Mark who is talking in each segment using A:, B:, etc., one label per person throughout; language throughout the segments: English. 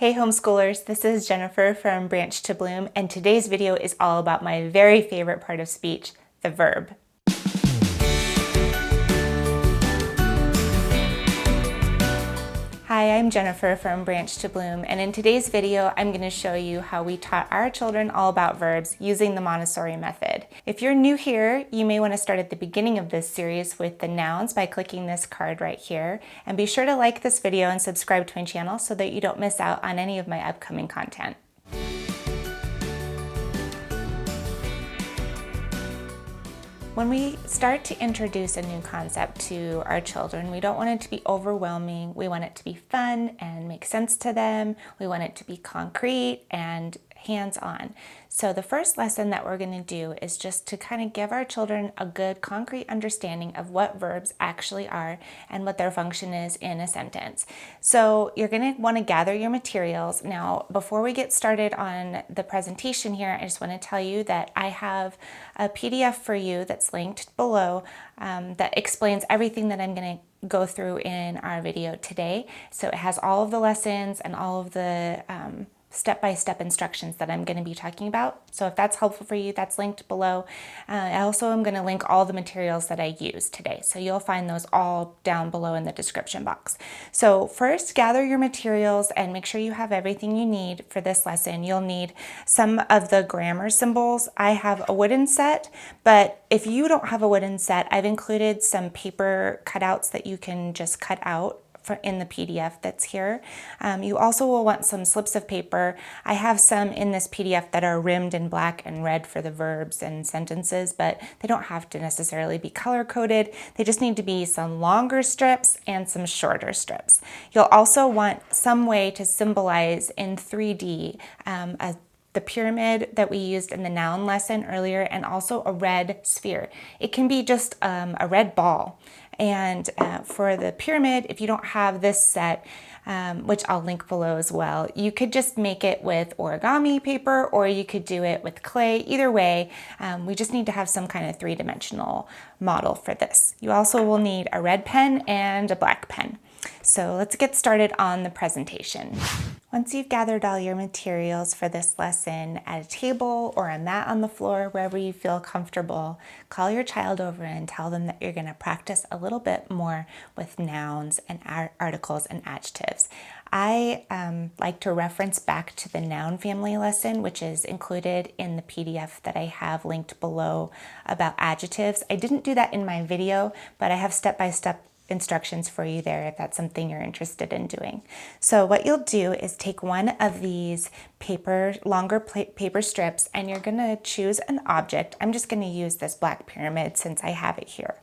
A: Hey homeschoolers, this is Jennifer from Branch to Bloom, and today's video is all about my very favorite part of speech, the verb. Hi, I'm Jennifer from Branch to Bloom, and in today's video, I'm going to show you how we taught our children all about verbs using the Montessori method. If you're new here, you may want to start at the beginning of this series with the nouns by clicking this card right here, and be sure to like this video and subscribe to my channel so that you don't miss out on any of my upcoming content. When we start to introduce a new concept to our children, we don't want it to be overwhelming. We want it to be fun and make sense to them. We want it to be concrete and hands-on. So the first lesson that we're going to do is just to kind of give our children a good concrete understanding of what verbs actually are and what their function is in a sentence. So you're going to want to gather your materials. Now, before we get started on the presentation here, I just want to tell you that I have a PDF for you that's linked below that explains everything that I'm going to go through in our video today. So it has all of the lessons and all of the step-by-step instructions that I'm going to be talking about. So if that's helpful for you, that's linked below. I also am going to link all the materials that I use today. So you'll find those all down below in the description box. So first, gather your materials and make sure you have everything you need for this lesson. You'll need some of the grammar symbols. I have a wooden set, but if you don't have a wooden set, I've included some paper cutouts that you can just cut out in the PDF that's here. You also will want some slips of paper. I have some in this PDF that are rimmed in black and red for the verbs and sentences, but they don't have to necessarily be color-coded. They just need to be some longer strips and some shorter strips. You'll also want some way to symbolize in 3D the pyramid that we used in the noun lesson earlier, and also a red sphere. It can be just a red ball. And for the pyramid, if you don't have this set, which I'll link below as well, you could just make it with origami paper, or you could do it with clay. Either way, we just need to have some kind of three-dimensional model for this. You also will need a red pen and a black pen. So let's get started on the presentation. Once you've gathered all your materials for this lesson at a table or a mat on the floor, wherever you feel comfortable, call your child over and tell them that you're going to practice a little bit more with nouns and articles and adjectives. I like to reference back to the noun family lesson, which is included in the PDF that I have linked below about adjectives. I didn't do that in my video, but I have step-by-step instructions for you there if that's something you're interested in doing. So what you'll do is take one of these longer paper strips, and you're going to choose an object. I'm just going to use this black pyramid since I have it here,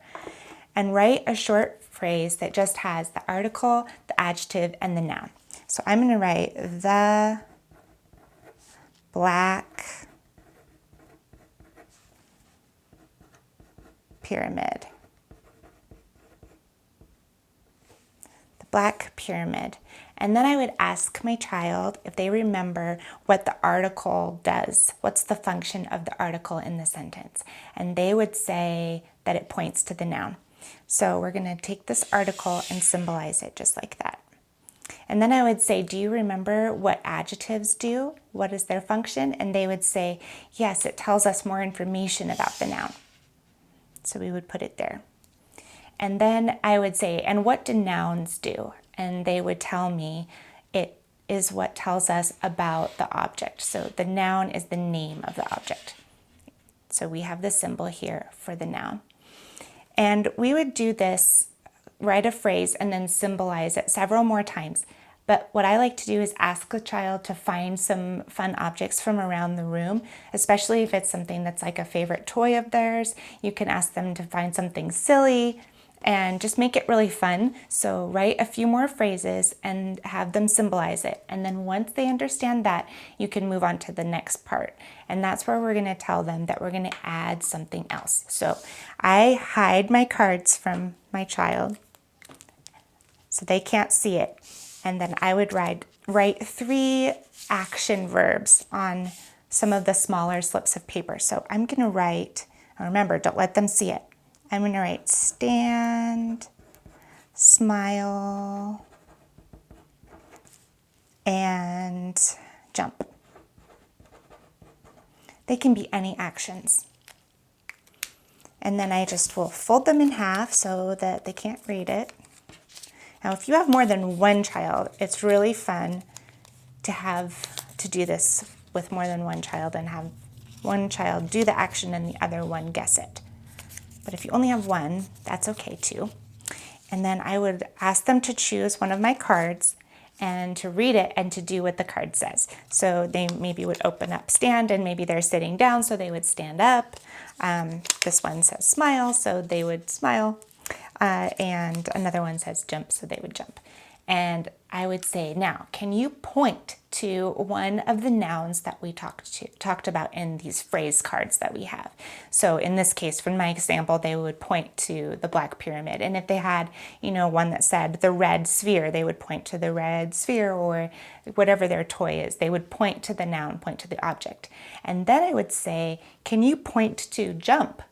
A: and write a short phrase that just has the article, the adjective, and the noun. So I'm going to write the black pyramid. Black pyramid. And then I would ask my child if they remember what the article does. What's the function of the article in the sentence? And they would say that it points to the noun. So we're going to take this article and symbolize it just like that. And then I would say, do you remember what adjectives do? What is their function? And they would say, yes, it tells us more information about the noun. So we would put it there. And then I would say, and what do nouns do? And they would tell me it is what tells us about the object. So the noun is the name of the object. So we have the symbol here for the noun. And we would do this, write a phrase, and then symbolize it several more times. But what I like to do is ask the child to find some fun objects from around the room, especially if it's something that's like a favorite toy of theirs. You can ask them to find something silly, and just make it really fun. So write a few more phrases and have them symbolize it. And then once they understand that, you can move on to the next part. And that's where we're going to tell them that we're going to add something else. So I hide my cards from my child so they can't see it. And then I would write 3 action verbs on some of the smaller slips of paper. So I'm going to write, remember, don't let them see it. I'm going to write stand, smile, and jump. They can be any actions. And then I just will fold them in half so that they can't read it. Now, if you have more than one child, it's really fun to do this with more than one child and have one child do the action and the other one guess it. But if you only have one, that's okay too. And then I would ask them to choose one of my cards and to read it and to do what the card says. So they maybe would open up stand, and maybe they're sitting down, so they would stand up. This one says smile, so they would smile. And another one says jump, so they would jump. And I would say, now, can you point to one of the nouns that we talked about in these phrase cards that we have? So in this case, from my example, they would point to the black pyramid. And if they had, one that said the red sphere, they would point to the red sphere, or whatever their toy is. They would point to the noun, point to the object. And then I would say, can you point to jump?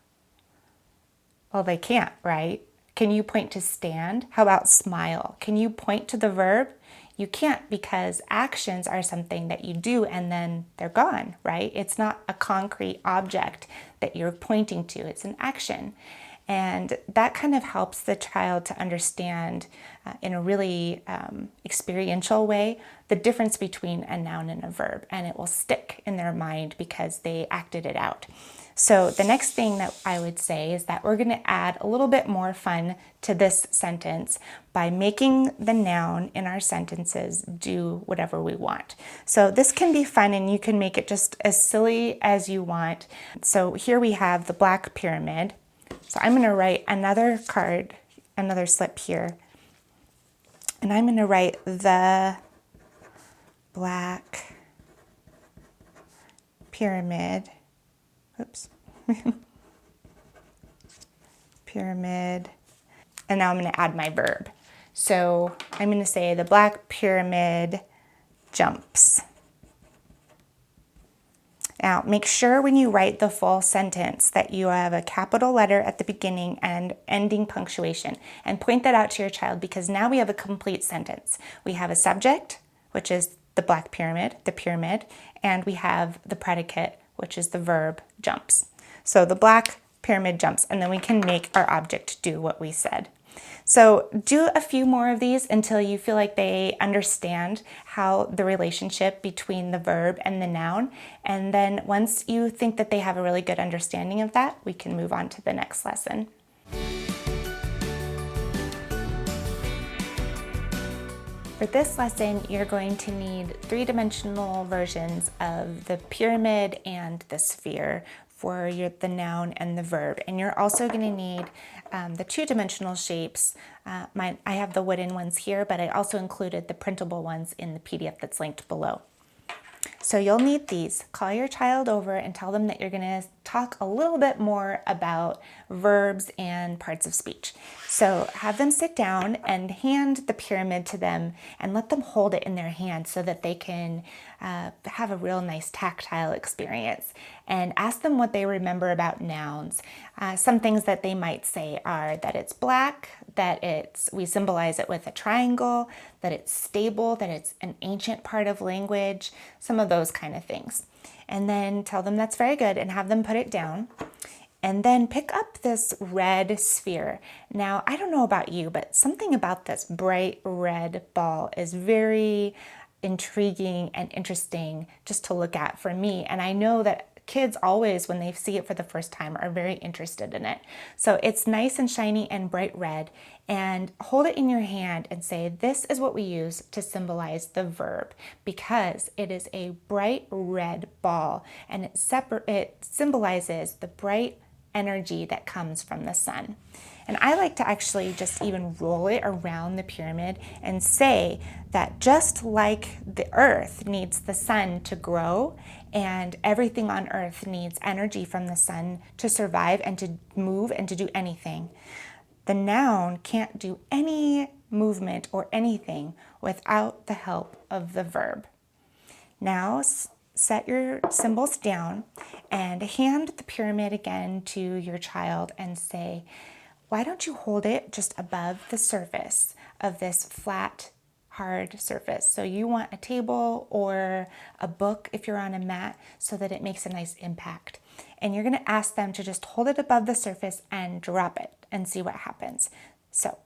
A: Well, they can't, right? Can you point to stand? How about smile? Can you point to the verb? You can't, because actions are something that you do and then they're gone, right? It's not a concrete object that you're pointing to. It's an action. And that kind of helps the child to understand in a really experiential way the difference between a noun and a verb. And it will stick in their mind because they acted it out. So the next thing that I would say is that we're going to add a little bit more fun to this sentence by making the noun in our sentences do whatever we want. So this can be fun, and you can make it just as silly as you want. So here we have the black pyramid. So I'm going to write another card, another slip here. And I'm going to write the black pyramid. Oops. Pyramid. And now I'm going to add my verb. So I'm going to say the black pyramid jumps. Now, make sure when you write the full sentence that you have a capital letter at the beginning and ending punctuation, and point that out to your child, because now we have a complete sentence. We have a subject, which is the black pyramid, the pyramid, and we have the predicate, which is the verb jumps. So the black pyramid jumps, and then we can make our object do what we said. So do a few more of these until you feel like they understand how the relationship between the verb and the noun. And then once you think that they have a really good understanding of that, we can move on to the next lesson. For this lesson, you're going to need three-dimensional versions of the pyramid and the sphere for the noun and the verb. And you're also going to need the two-dimensional shapes. I have the wooden ones here, but I also included the printable ones in the PDF that's linked below. So you'll need these. Call your child over and tell them that you're going to talk a little bit more about verbs and parts of speech. So have them sit down and hand the pyramid to them and let them hold it in their hand so that they can have a real nice tactile experience. And ask them what they remember about nouns. Some things that they might say are that it's black, that we symbolize it with a triangle, that it's stable, that it's an ancient part of language, some of those kind of things. And then tell them that's very good and have them put it down. And then pick up this red sphere. Now, I don't know about you, but something about this bright red ball is very intriguing and interesting just to look at for me. And I know that kids always, when they see it for the first time, are very interested in it. So it's nice and shiny and bright red, and hold it in your hand and say, this is what we use to symbolize the verb, because it is a bright red ball, and it symbolizes the bright energy that comes from the sun. And I like to actually just even roll it around the pyramid and say that just like the earth needs the sun to grow, and everything on earth needs energy from the sun to survive and to move and to do anything, the noun can't do any movement or anything without the help of the verb. Now set your symbols down and hand the pyramid again to your child and say, why don't you hold it just above the surface of this flat, hard surface. So you want a table or a book if you're on a mat so that it makes a nice impact. And you're going to ask them to just hold it above the surface and drop it and see what happens. So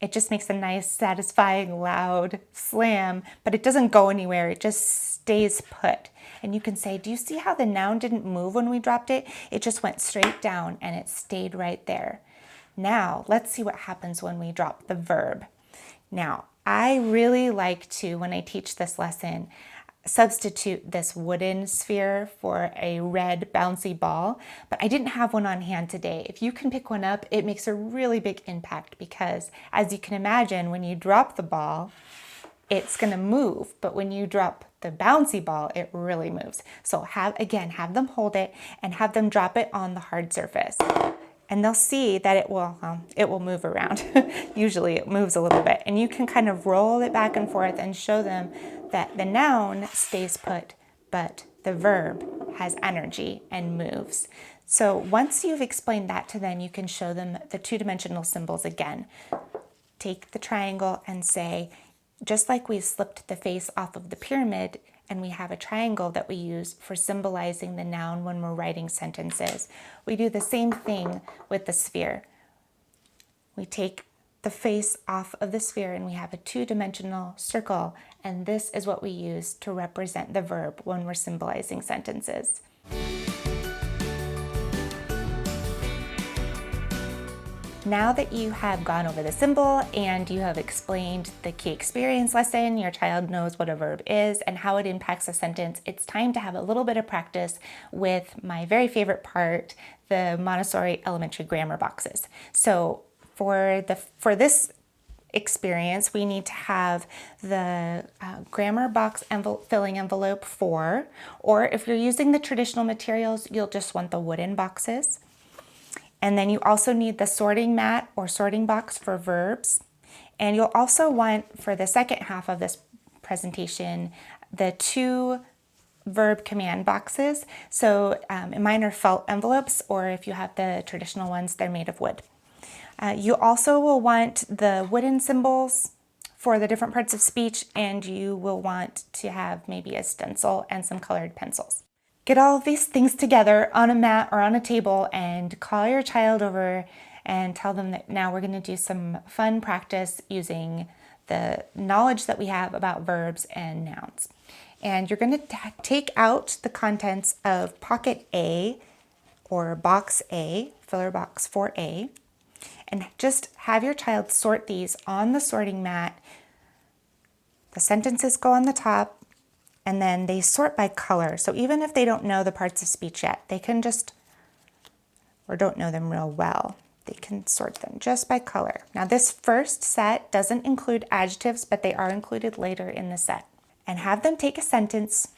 A: it just makes a nice, satisfying, loud slam, but it doesn't go anywhere. It just stays put. And you can say, do you see how the noun didn't move when we dropped it? It just went straight down and it stayed right there. Now, let's see what happens when we drop the verb. Now, I really like to, when I teach this lesson, substitute this wooden sphere for a red bouncy ball, but I didn't have one on hand today. If you can pick one up, it makes a really big impact because, as you can imagine, when you drop the ball, it's going to move, but when you drop the bouncy ball, it really moves. So have them hold it and have them drop it on the hard surface. And they'll see that it will move around. Usually it moves a little bit. And you can kind of roll it back and forth and show them that the noun stays put, but the verb has energy and moves. So once you've explained that to them, you can show them the two-dimensional symbols again. Take the triangle and say, just like we slipped the face off of the pyramid, and we have a triangle that we use for symbolizing the noun when we're writing sentences, we do the same thing with the sphere. We take the face off of the sphere and we have a two-dimensional circle, and this is what we use to represent the verb when we're symbolizing sentences. Now that you have gone over the symbol and you have explained the key experience lesson, your child knows what a verb is and how it impacts a sentence, it's time to have a little bit of practice with my very favorite part, the Montessori elementary grammar boxes. So for this experience, we need to have the grammar box filling envelope 4, or if you're using the traditional materials, you'll just want the wooden boxes. And then you also need the sorting mat or sorting box for verbs. And you'll also want, for the second half of this presentation, the 2 verb command boxes. So mine are felt envelopes, or if you have the traditional ones, they're made of wood. You also will want the wooden symbols for the different parts of speech, and you will want to have maybe a stencil and some colored pencils. Get all of these things together on a mat or on a table and call your child over and tell them that now we're going to do some fun practice using the knowledge that we have about verbs and nouns. And you're going to take out the contents of pocket A or box A, filler box 4A, and just have your child sort these on the sorting mat. The sentences go on the top, and then they sort by color. So even if they don't know the parts of speech yet, they can just, or don't know them real well, they can sort them just by color. Now this first set doesn't include adjectives, but they are included later in the set. And have them take a sentence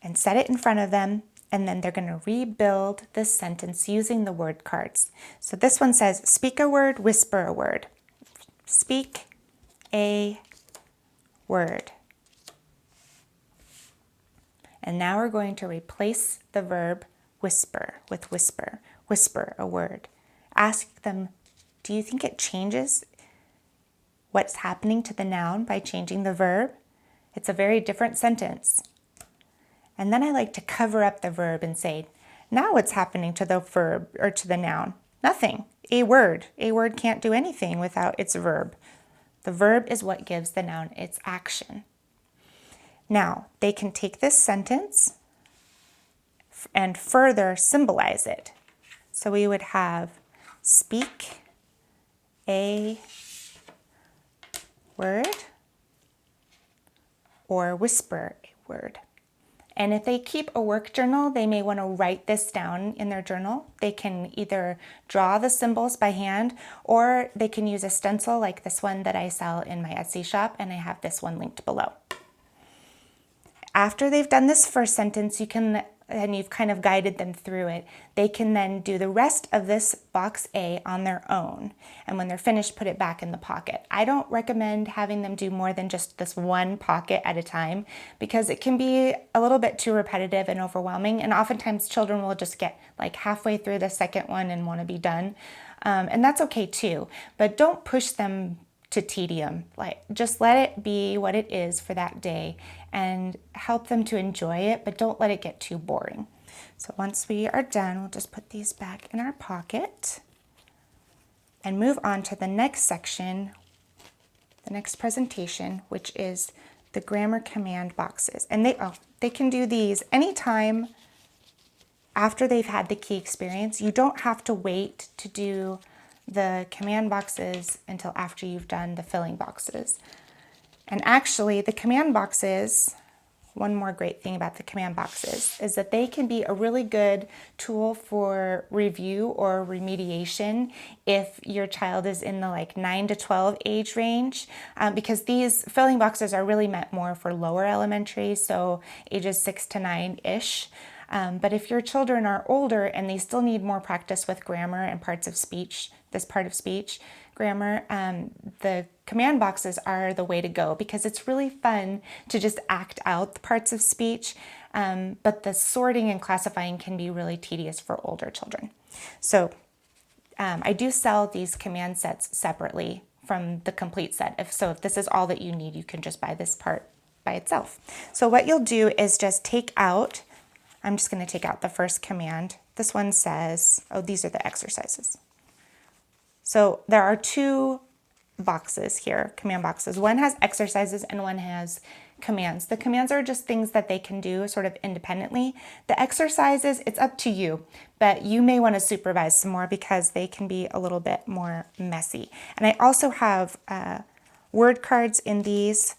A: and set it in front of them, and then they're going to rebuild this sentence using the word cards. So this one says, speak a word, whisper a word. Speak a word. And now we're going to replace the verb whisper with whisper. Whisper a word. Ask them, do you think it changes what's happening to the noun by changing the verb? It's a very different sentence. And then I like to cover up the verb and say, now what's happening to the verb or to the noun? Nothing. A word. A word can't do anything without its verb. The verb is what gives the noun its action. Now, they can take this sentence and further symbolize it. So we would have speak a word or whisper a word. And if they keep a work journal, they may want to write this down in their journal. They can either draw the symbols by hand, or they can use a stencil like this one that I sell in my Etsy shop, and I have this one linked below. After they've done this first sentence, and you've kind of guided them through it, they can then do the rest of this box A on their own. And when they're finished, put it back in the pocket. I don't recommend having them do more than just this one pocket at a time, because it can be a little bit too repetitive and overwhelming. And oftentimes children will just get like halfway through the second one and want to be done. And that's okay too, but don't push them to tedium. Like, just let it be what it is for that day and help them to enjoy it, but don't let it get too boring. So once we are done, we'll just put these back in our pocket and move on to the next section, the next presentation, which is the grammar command boxes. And they can do these anytime after they've had the key experience. You don't have to wait to do the command boxes until after you've done the filling boxes. And actually, the command boxes, one more great thing about the command boxes is that they can be a really good tool for review or remediation if your child is in the like 9 to 12 age range, because these filling boxes are really meant more for lower elementary, so ages 6 to 9-ish. But if your children are older and they still need more practice with grammar and parts of speech, this part of speech, grammar, the command boxes are the way to go, because it's really fun to just act out the parts of speech, but the sorting and classifying can be really tedious for older children. So I do sell these command sets separately from the complete set. If this is all that you need, you can just buy this part by itself. So what you'll do is just I'm just going to take out the first command. This one says, these are the exercises. So there are two boxes here, command boxes. One has exercises and one has commands. The commands are just things that they can do sort of independently. The exercises, it's up to you, but you may want to supervise some more because they can be a little bit more messy. And I also have word cards in these.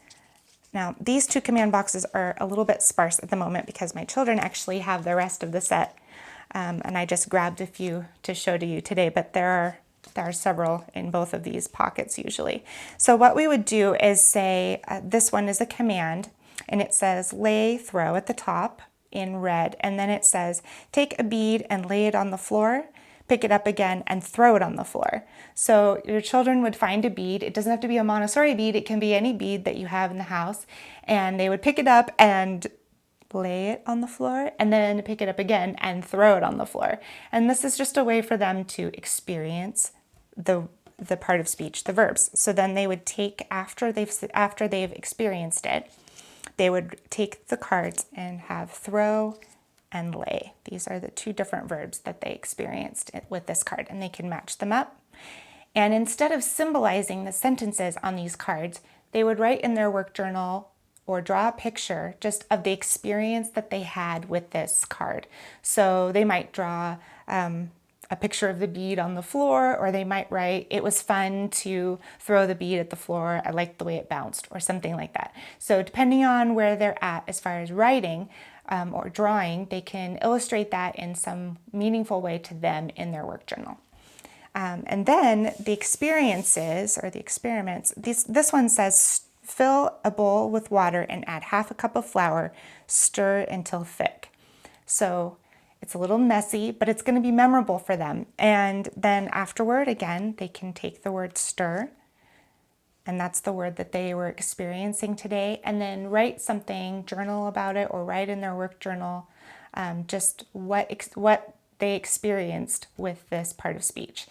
A: Now, these two command boxes are a little bit sparse at the moment because my children actually have the rest of the set, and I just grabbed a few to show to you today, but there are several in both of these pockets usually. So what we would do is say, this one is a command, and it says lay, throw at the top in red, and then it says take a bead and lay it on the floor, pick it up again and throw it on the floor. So your children would find a bead. It doesn't have to be a Montessori bead. It can be any bead that you have in the house, and they would pick it up and lay it on the floor and then pick it up again and throw it on the floor. And this is just a way for them to experience the part of speech, the verbs. So then they would take, after they've experienced it, they would take the cards and have throw and lay. These are the two different verbs that they experienced with this card, and they can match them up. And instead of symbolizing the sentences on these cards, they would write in their work journal or draw a picture just of the experience that they had with this card. So they might draw a picture of the bead on the floor, or they might write, it was fun to throw the bead at the floor, I liked the way it bounced, or something like that. So depending on where they're at as far as writing or drawing, they can illustrate that in some meaningful way to them in their work journal. And then the experiences or the experiments, this one says fill a bowl with water and add half a cup of flour, stir until thick. So it's a little messy, but it's going to be memorable for them. And then afterward, again, they can take the word stir, and that's the word that they were experiencing today, and then write something, journal about it, or write in their work journal just what they experienced with this part of speech.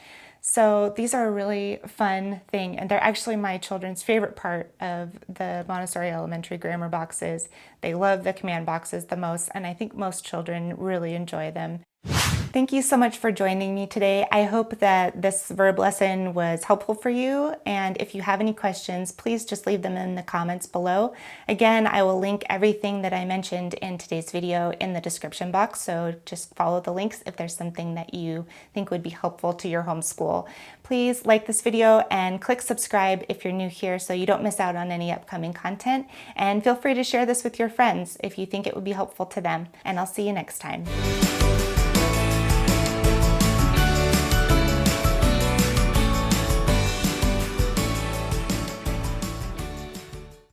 A: So these are a really fun thing, and they're actually my children's favorite part of the Montessori Elementary grammar boxes. They love the command boxes the most, and I think most children really enjoy them. Thank you so much for joining me today. I hope that this verb lesson was helpful for you, and if you have any questions, please just leave them in the comments below. Again, I will link everything that I mentioned in today's video in the description box, so just follow the links if there's something that you think would be helpful to your homeschool. Please like this video and click subscribe if you're new here so you don't miss out on any upcoming content, and feel free to share this with your friends if you think it would be helpful to them, and I'll see you next time.